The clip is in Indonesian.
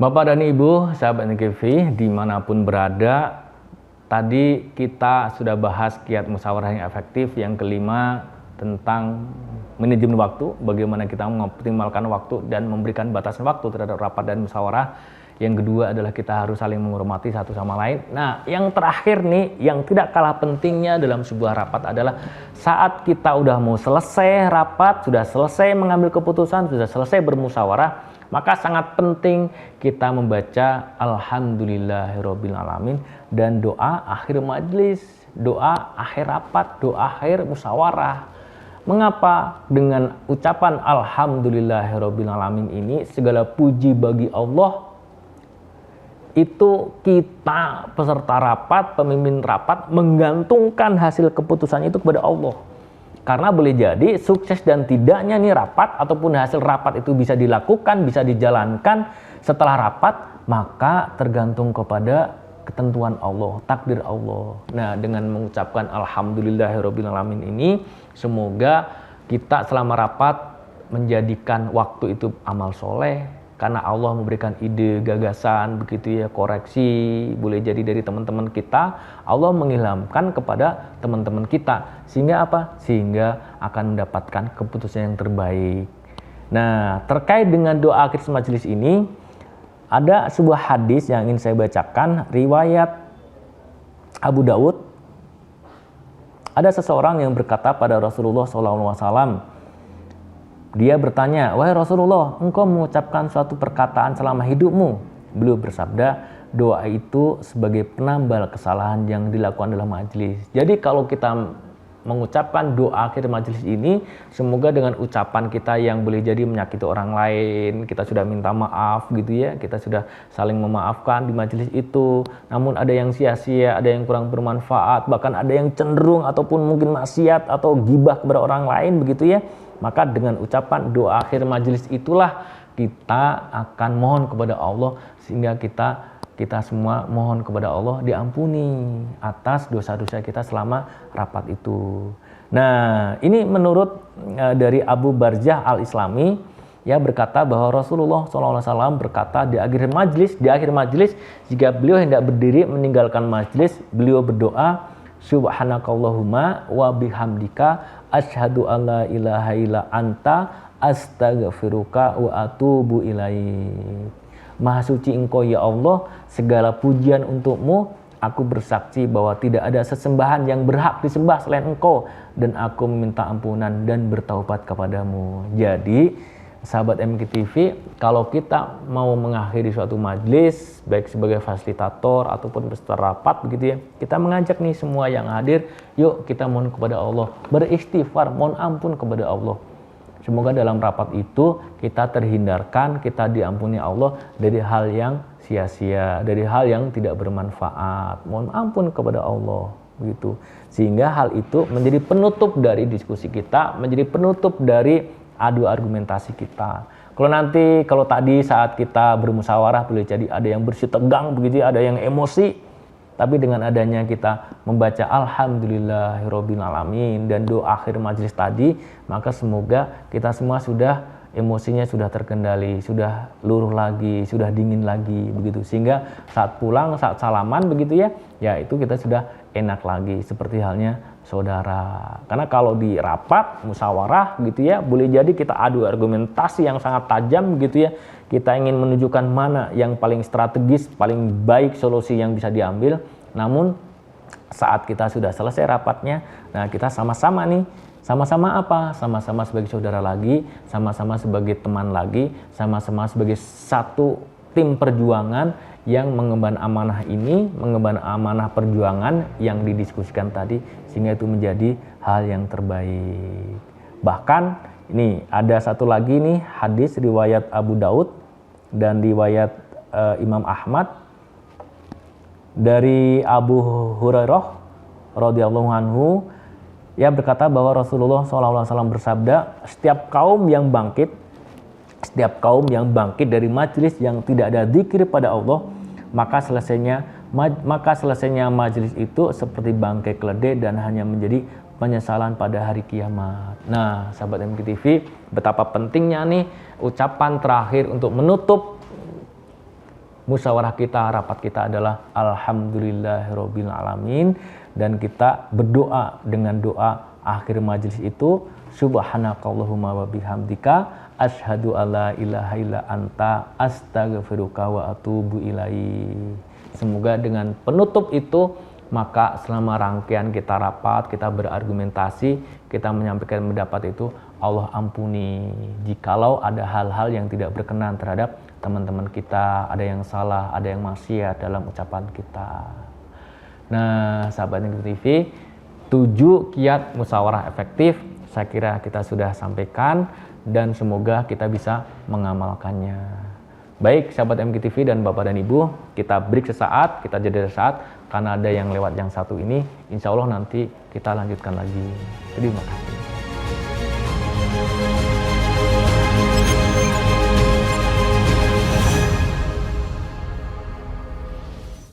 Bapak dan Ibu, sahabat NKV, dimanapun berada, tadi kita sudah bahas kiat musyawarah yang efektif. Yang kelima tentang manajemen waktu, bagaimana kita mengoptimalkan waktu dan memberikan batasan waktu terhadap rapat dan musyawarah. Yang kedua adalah kita harus saling menghormati satu sama lain. Nah, yang terakhir nih, yang tidak kalah pentingnya dalam sebuah rapat adalah saat kita udah mau selesai rapat, sudah selesai mengambil keputusan, sudah selesai bermusyawarah, maka sangat penting kita membaca Alhamdulillahirabbil alamin dan doa akhir majelis, doa akhir rapat, doa akhir musyawarah. Mengapa dengan ucapan Alhamdulillahirabbil alamin ini segala puji bagi Allah, itu kita peserta rapat, pemimpin rapat menggantungkan hasil keputusan itu kepada Allah. Karena boleh jadi sukses dan tidaknya nih rapat ataupun hasil rapat itu bisa dilakukan, bisa dijalankan setelah rapat, maka tergantung kepada ketentuan Allah, takdir Allah. Nah, dengan mengucapkan Alhamdulillahirabbil alamin ini, semoga kita selama rapat menjadikan waktu itu amal soleh, karena Allah memberikan ide, gagasan, begitu ya, koreksi, boleh jadi dari teman-teman kita, Allah mengilhamkan kepada teman-teman kita, sehingga apa? Sehingga akan mendapatkan keputusan yang terbaik. Nah, terkait dengan doa akhir majelis ini, ada sebuah hadis yang ingin saya bacakan, riwayat Abu Daud. Ada seseorang yang berkata pada Rasulullah SAW, dia bertanya, "Wahai Rasulullah, engkau mengucapkan suatu perkataan selama hidupmu?" Beliau bersabda, doa itu sebagai penambal kesalahan yang dilakukan dalam majelis. Jadi kalau kita mengucapkan doa akhir majelis ini, semoga dengan ucapan kita yang boleh jadi menyakiti orang lain, kita sudah minta maaf gitu ya, kita sudah saling memaafkan di majelis itu. Namun ada yang sia-sia, ada yang kurang bermanfaat, bahkan ada yang cenderung ataupun mungkin maksiat atau gibah kepada orang lain begitu ya. Maka dengan ucapan doa akhir majelis itulah kita akan mohon kepada Allah, sehingga kita semua mohon kepada Allah diampuni atas dosa-dosa kita selama rapat itu. Nah, ini menurut dari Abu Barzah Al-Islami, ya, berkata bahwa Rasulullah SAW berkata di akhir majelis jika beliau hendak berdiri meninggalkan majelis, beliau berdoa, Subhanakallahumma wa bihamdika asyhadu alla ilaha illa anta astaghfiruka wa atubu ilaik. Maha suci Engkau ya Allah, segala pujian untukmu, aku bersaksi bahwa tidak ada sesembahan yang berhak disembah selain Engkau, dan aku meminta ampunan dan bertaubat kepadamu. Jadi sahabat MKTV, kalau kita mau mengakhiri suatu majelis, baik sebagai fasilitator ataupun peserta rapat begitu ya, kita mengajak nih semua yang hadir, yuk kita mohon kepada Allah, beristighfar, mohon ampun kepada Allah. Semoga dalam rapat itu kita terhindarkan, kita diampuni Allah dari hal yang sia-sia, dari hal yang tidak bermanfaat. Mohon ampun kepada Allah begitu. Sehingga hal itu menjadi penutup dari diskusi kita, menjadi penutup dari adu argumentasi kita. Kalau tadi saat kita bermusyawarah boleh jadi ada yang bersih tegang begitu, ada yang emosi. Tapi dengan adanya kita membaca Alhamdulillahirabbil alamin dan doa akhir majelis tadi, maka semoga kita semua sudah emosinya sudah terkendali, sudah luruh lagi, sudah dingin lagi begitu. Sehingga saat pulang, saat salaman begitu ya, ya itu kita sudah enak lagi seperti halnya saudara. Karena kalau di rapat musyawarah gitu ya, boleh jadi kita adu argumentasi yang sangat tajam gitu ya. Kita ingin menunjukkan mana yang paling strategis, paling baik solusi yang bisa diambil. Namun saat kita sudah selesai rapatnya, nah kita sama-sama nih, sama-sama apa? Sama-sama sebagai saudara lagi, sama-sama sebagai teman lagi, sama-sama sebagai satu tim perjuangan yang mengemban amanah ini, mengemban amanah perjuangan yang didiskusikan tadi, sehingga itu menjadi hal yang terbaik. Bahkan ini ada satu lagi nih hadis riwayat Abu Daud dan riwayat Imam Ahmad dari Abu Hurairah radhiyallahu anhu, ia berkata bahwa Rasulullah SAW bersabda, setiap kaum yang bangkit dari majelis yang tidak ada zikir pada Allah, maka selesainya majelis itu seperti bangkai keledai dan hanya menjadi penyesalan pada hari kiamat. Nah, sahabat MKTV, betapa pentingnya nih ucapan terakhir untuk menutup musyawarah kita, rapat kita adalah alhamdulillahirabbil alamin, dan kita berdoa dengan doa akhir majelis itu, subhanakallahumma wa bihamdika asyhadu alla ilaha illa anta astaghfiruka wa atubu ilaik. Semoga dengan penutup itu, maka selama rangkaian kita rapat, kita berargumentasi, kita menyampaikan pendapat itu, Allah ampuni jikalau ada hal-hal yang tidak berkenan terhadap teman-teman kita, ada yang salah, ada yang maksiat dalam ucapan kita. Nah, sahabat Negeri TV, 7 kiat musyawarah efektif saya kira kita sudah sampaikan, dan semoga kita bisa mengamalkannya. Baik sahabat MGTV dan Bapak dan Ibu, kita break sesaat, kita jeda sesaat, karena ada yang lewat yang satu ini, insya Allah nanti kita lanjutkan lagi. Terima kasih.